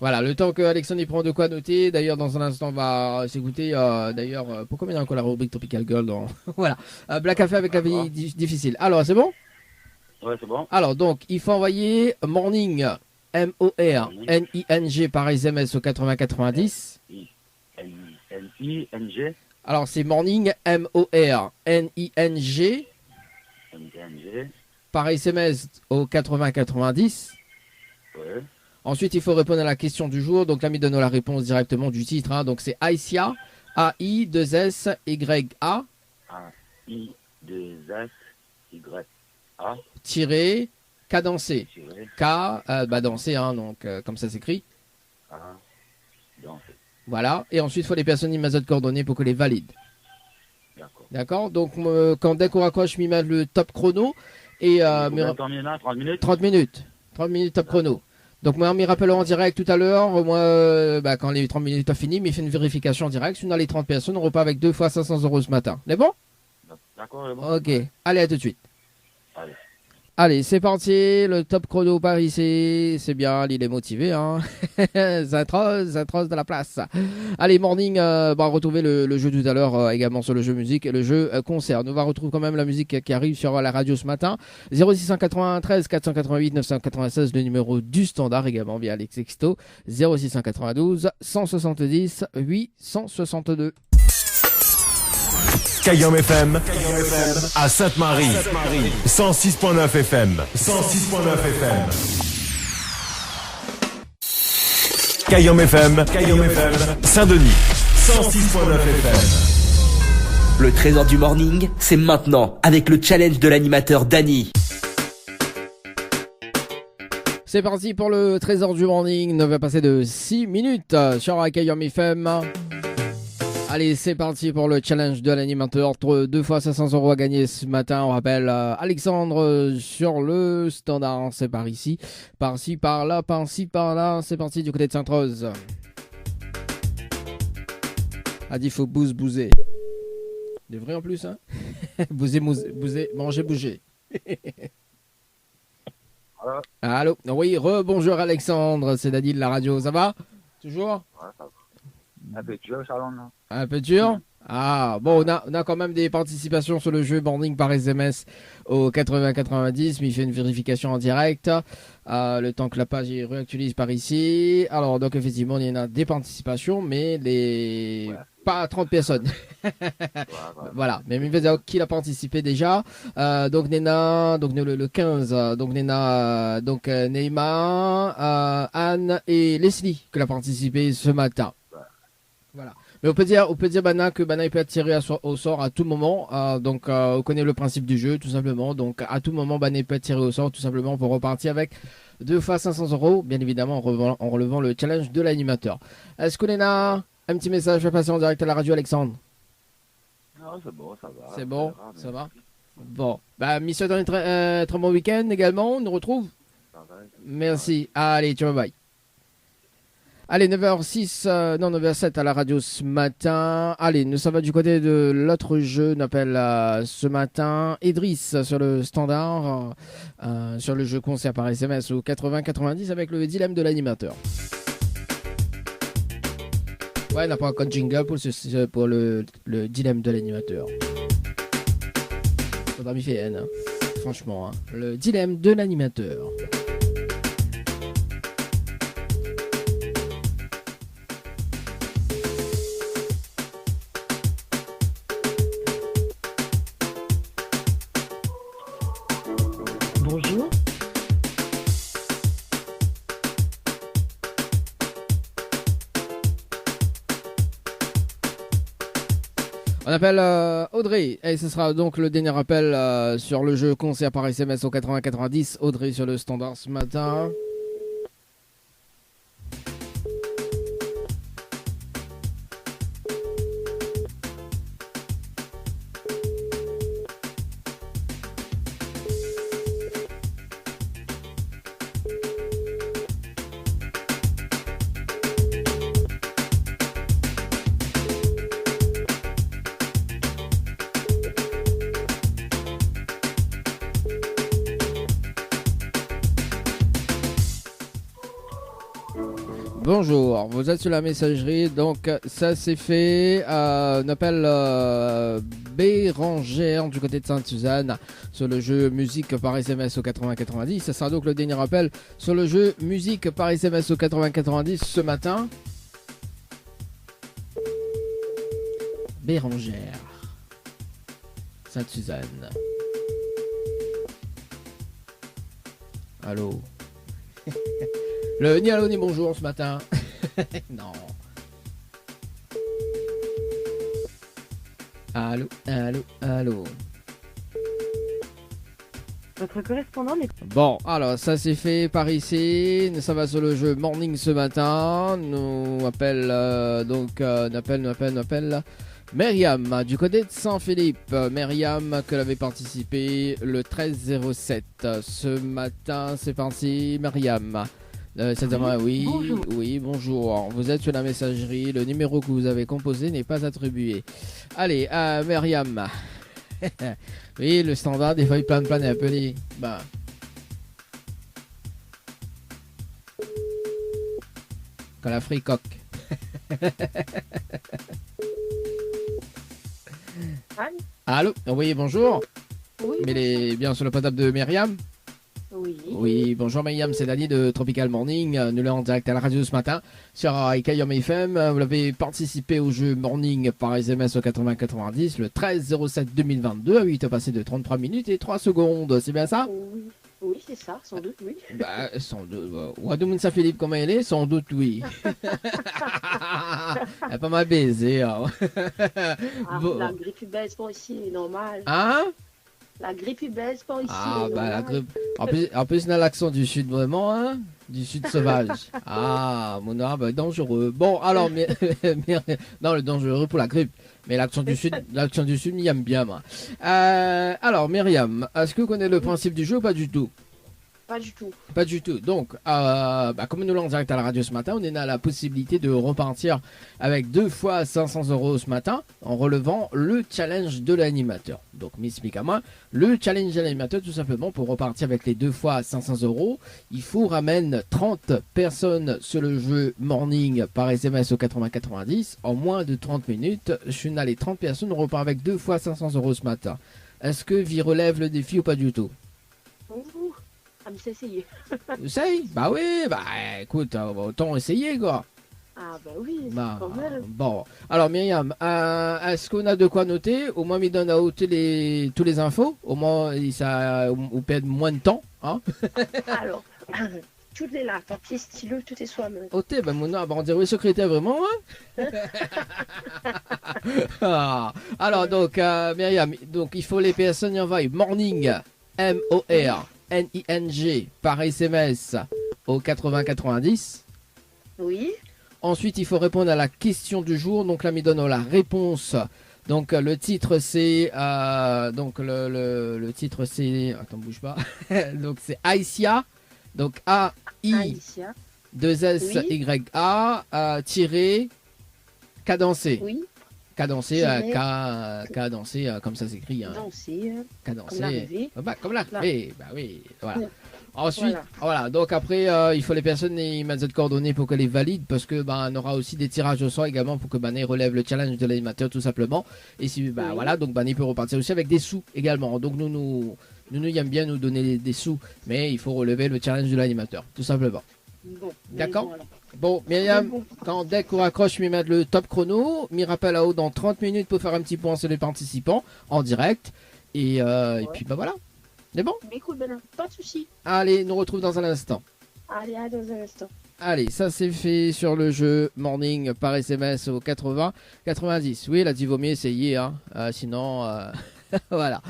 Voilà, le temps que Alexandre y prend de quoi noter. D'ailleurs, dans un instant, on va s'écouter. D'ailleurs, pourquoi il y a encore la rubrique Tropical Girl dans... Voilà. Black Café avec la vie difficile. Alors, c'est bon? Ouais, c'est bon. Alors, donc, il faut envoyer Morning, M-O-R-N-I-N-G par SMS au 80-90. N-I-N-G. Alors, c'est Morning, M-O-R-N-I-N-G. Par SMS au 80-90. Ouais. Ensuite, il faut répondre à la question du jour. Donc, l'ami donne la réponse directement du titre. Hein. Donc, c'est Aïsia, A-I-2-S-Y-A. A-I-2-S-Y-A. Tiré Cadencé. K, danser, hein, donc comme ça s'écrit. Ah, danser. Voilà. Et ensuite, il faut les personnes de coordonnées pour que les valident. D'accord. D'accord. Donc, dès qu'on raccroche, je m'y mets le top chrono. Et, Combien de temps, Mina 30 minutes 30 minutes. 30 minutes top chrono. Donc, moi, on m'y rappelle en direct tout à l'heure. Moi, quand les 30 minutes ont fini, mais fait une vérification en direct. Si on a les 30 personnes, on repart avec 2 fois 500 € ce matin. C'est bon? D'accord, c'est bon. Ok. Allez, à tout de suite. Allez. Allez, c'est parti. Le top chrono par ici. C'est bien, il est motivé. Hein. Zintros de la place. Allez, morning. On va retrouver le jeu tout à l'heure également sur le jeu musique et le jeu concert. On va retrouver quand même la musique qui arrive sur la radio ce matin. 0693 488 996, le numéro du standard également via les textos. 0692 170 862. Kayam FM à Sainte-Marie 106.9 FM 106.9 FM Kayam FM Saint-Denis 106.9 FM. Le trésor du morning, c'est maintenant avec le challenge de l'animateur Dany. C'est parti pour le trésor du morning. Ne va passer de 6 minutes sur Kayam FM. Allez, c'est parti pour le challenge de l'animateur. 2 fois 500 € à gagner ce matin. On rappelle Alexandre sur le standard. C'est par ici, par-ci, par-là, par-ci, par-là. C'est parti du côté de Sainte-Rose. A dit faut bouser. C'est vrai en plus, hein. Bouser, manger, bouger. Allô. Oui, bonjour Alexandre. C'est Dany de la radio. Ça va? Toujours? Ouais, ça va. Un peu dur, Charlon, là. Un peu dur? Ah, bon, on a quand même des participations sur le jeu morning par SMS au 80-90, mais il fait une vérification en direct. Le temps que la page est réactualise par ici. Alors, donc, effectivement, il y en a des participations, mais pas 30 personnes. Voilà. Mais il veut dire qui a participé déjà. Donc, Néna, donc le 15, donc Néna, donc Neymar, Anne et Leslie qui a participé ce matin. Voilà. Mais on peut dire Bana que Bana il peut être tiré au sort à tout moment. Donc on connaît le principe du jeu tout simplement. Donc à tout moment Bana peut être tiré au sort tout simplement pour repartir avec 2 fois 500 €, bien évidemment en relevant le challenge de l'animateur. Est-ce qu'on a un petit message à passer en direct à la radio, Alexandre? Non, c'est bon, ça va. C'est bon, ça va. Bon, mission d'un très bon week-end également. On nous retrouve. Merci. Allez, ciao, bye. Allez, 9h06, 9h07 à la radio ce matin. Allez, nous sommes du côté de l'autre jeu. On appelle ce matin Idriss sur le standard, sur le jeu concert par SMS au 80-90 avec le dilemme de l'animateur. Ouais, on n'a pas encore de jingle pour le dilemme de l'animateur. Faudra m'y faire, hein. Franchement, hein. Le dilemme de l'animateur. Bonjour. On appelle Audrey et ce sera donc le dernier appel sur le jeu concert par SMS au 80-90. Audrey sur le standard ce matin. Bonjour, vous êtes sur la messagerie, donc ça c'est fait. On appelle Bérangère du côté de Sainte-Suzanne sur le jeu musique par SMS au 80-90. Ça sera donc le dernier appel sur le jeu musique par SMS au 80-90 ce matin. Bérangère, Sainte-Suzanne. Allô. Ni allô ni bonjour ce matin. Non. Allô, allô, allô. Votre correspondant n'est Bon, alors ça c'est fait par ici. Ça va sur le jeu Morning ce matin. Nous appelle appelle Myriam du côté de Saint-Philippe. Myriam que avait participé le 13-07 ce matin. C'est parti, Myriam. Oui, bonjour. oui, bonjour. Vous êtes sur la messagerie. Le numéro que vous avez composé n'est pas attribué. Allez, Myriam. Oui, le standard, des fois il plane un peu les. Bah. Quand la fricoque. Allô? Oui, bonjour. Oui. Mais les bien sur le portable de Myriam. Oui. Oui, bonjour Myriam, c'est Dani de Tropical Morning. Nous l'avons en direct à la radio ce matin sur Kayom FM. Vous l'avez participé au jeu Morning par SMS au 80-90 le 13-07-2022 à 8 passé de 33 minutes et 3 secondes. C'est bien ça? Oui, oui c'est ça, sans doute, oui. Bah, sans doute. Ouadoumoussa Philippe, comment elle est? Sans doute, oui. Elle a pas mal baisé. Hein. La grippe baisse pas ici, c'est normal. Hein? La grippe baisse pas ici. Ah, bah la grippe. En plus, on a l'accent du sud, vraiment, hein? Du sud sauvage. Ah, mon arbre dangereux. Bon, alors, non, le dangereux pour la grippe. Mais l'accent du sud, il aime bien, moi. Alors, Myriam, est-ce que vous connaissez le principe du jeu ou pas du tout? Pas du tout. Pas du tout. Donc, comme nous l'avons direct à la radio ce matin, on est à la possibilité de repartir avec 2 fois 500 € ce matin en relevant le challenge de l'animateur. Donc, m'explique à moi, le challenge de l'animateur, tout simplement, pour repartir avec les 2 fois 500 €, il faut ramener 30 personnes sur le jeu Morning par SMS au 80-90 en moins de 30 minutes. Je suis les 30 personnes, on repart avec 2 fois 500 € ce matin. Est-ce que Vi relève le défi ou pas du tout? Ah, mais c'est essayé. Essaye? Bah oui, bah écoute, autant essayer quoi. Ah bah oui, c'est Bah, pas mal. bon, alors Myriam, est-ce qu'on a de quoi noter? Au moins, il donne à ôter tous les infos. Au moins, on perd moins de temps. Hein? Alors, tout est là, papier, stylo, tout est soi-même. Ôter, ben mon on dirait oui, secrétaire vraiment. Hein? Alors donc, Myriam, donc il faut les personnes y envoient Morning, MORNING par SMS au 80-90. Oui. Ensuite, il faut répondre à la question du jour. Donc là, il donne la réponse. Donc le titre c'est le titre c'est attends bouge pas. Donc c'est Aïsia. Donc AI 2 S Y A tiré cadencé. Oui. Cadencé cadencé comme ça s'écrit. Hein. Cadencé. Comme l'arrivée. Bah oui, voilà. Ensuite, voilà. Donc après, il faut les personnes y mettre de coordonnées pour que les valident parce que on aura aussi des tirages au sort également pour que ils relèvent le challenge de l'animateur tout simplement. Et si voilà, donc il peut repartir aussi avec des sous également. Donc nous il aime bien nous donner des sous, mais il faut relever le challenge de l'animateur tout simplement. Bon, d'accord. Voilà. Bon, Myriam, dès qu'on raccroche, je vais mettre le top chrono. Je rappelle à haut dans 30 minutes pour faire un petit point sur les participants en direct. Et puis voilà. C'est bon? Mais écoute, pas de soucis. Allez, nous retrouve dans un instant. Allez, à dans un instant. Allez, ça c'est fait sur le jeu Morning par SMS au 80-90. Oui, là, tu vaut mieux essayer, hein. Sinon, voilà.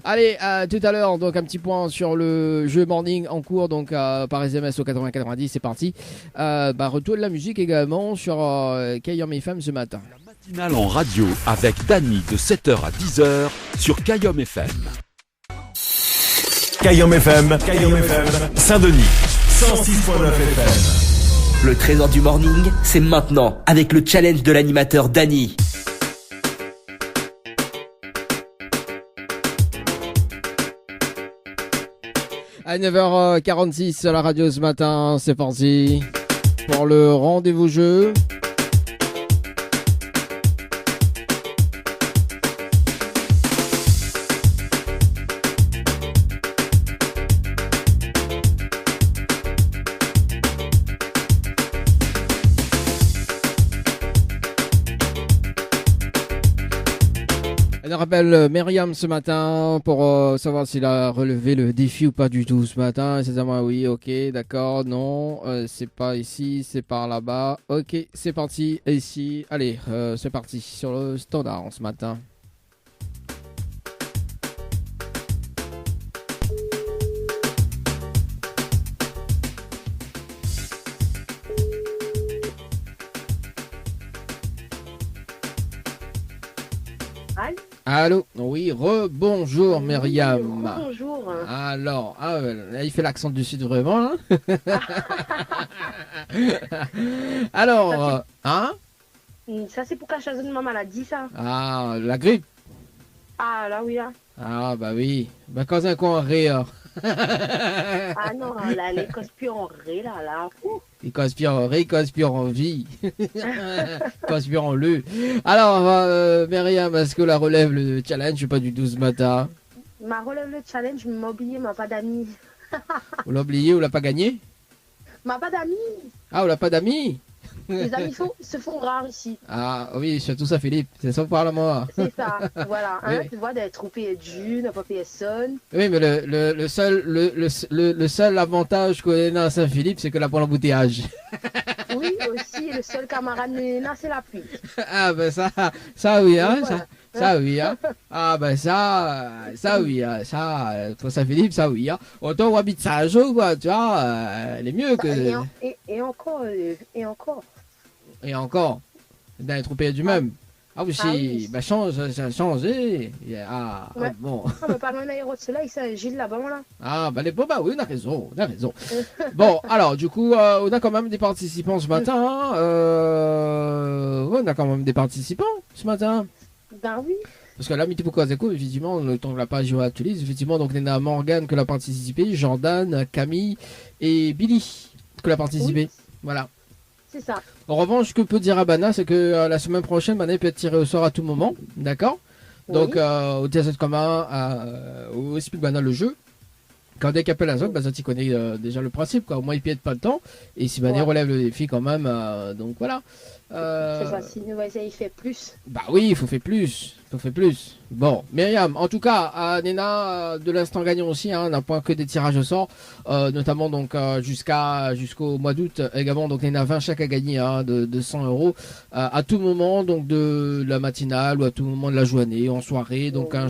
Allez, tout à l'heure, donc un petit point sur le jeu Morning en cours, donc par SMS au 80-90, c'est parti. Retour de la musique également sur Kayom FM ce matin. La matinale en radio avec Dany de 7h à 10h sur Kayom FM. Kayom FM, Saint-Denis, 106.9 FM. Le trésor du morning, c'est maintenant avec le challenge de l'animateur Dany. À 9h46 à la radio ce matin, c'est parti pour le rendez-vous jeu. On rappelle Myriam ce matin pour savoir s'il a relevé le défi ou pas du tout ce matin. C'est moi, oui, ok, d'accord, non, c'est pas ici, c'est par là-bas. Ok, c'est parti, ici, allez, c'est parti sur le standard ce matin. Allô? Allô? Oui, rebonjour Myriam. Bonjour. Alors, là, il fait l'accent du sud vraiment. Hein. Alors, hein? Ça, c'est pour cacher une maladie, ça. Ah, la grippe. Ah, là, oui, là. Ah, bah oui. Bah, quand un con rire. Ah non, là, les conspirants, là. Il conspire en vie. Conspire en le. Alors, Myriam, est-ce que la relève le challenge ou pas du 12 matin? Ma relève le challenge, je m'ai oublié, m'a pas d'amis. Vous l'a oublié ou l'a pas gagné? M'a pas d'amis. Ah, ou l'a pas d'amis? Les amis se font rares ici. Ah oui, surtout ça, Philippe. C'est ça pour moi. C'est ça, voilà. Hein, Oui. tu vois, d'être payé de jus, n'a pas payé sonne. Oui, mais le seul avantage qu'on a à Saint-Philippe, c'est que la pour l'embouteillage. Oui, aussi, le seul camarade Néna, c'est la pluie. Ah ben ça oui, hein, Voilà. ça oui, hein. Ah ben ça oui, hein, ça, pour Saint-Philippe, ça oui, hein. Autant on habite Saint-Jean, quoi, tu vois, elle est mieux que... Et encore. Et encore, dans les troupes du même. Ah oui, Ah oui. bah ça a changé. Ah, Ouais. bon. Non, mais pas loin d'aéro de soleil, c'est Gilles là-bas, là. Ah, bah oui, on a raison. Bon, alors, du coup, on a quand même des participants ce matin. On a quand même des participants ce matin. Ben oui. Parce que là, Miti Pokozeko, effectivement, le temps que la page actualise, effectivement, donc il y a Morgane qui l'a participé, Jordan, Camille et Billy qui l'a participé. Voilà. C'est ça. En revanche, ce que peut dire Abana, c'est que la semaine prochaine, Bana peut être tiré au sort à tout moment. D'accord? Donc, au TZ commun, au Speed Bana le jeu. Quand dès qu'il appelle la zone, bah, ça t'y connaît déjà le principe, quoi. Au moins, il perd pas de temps. Et si Bana relève le défi quand même, donc voilà. C'est ça, si nous il fait plus. Bah oui, il faut faire plus. Bon, Myriam, en tout cas, Nena, de l'instant gagnant aussi, hein, n'a point que des tirages au sort, notamment donc jusqu'au mois d'août également. Donc Nena 20 chèques à gagner, hein, de 100 € à tout moment, donc de la matinale ou à tout moment de la journée, en soirée. Donc un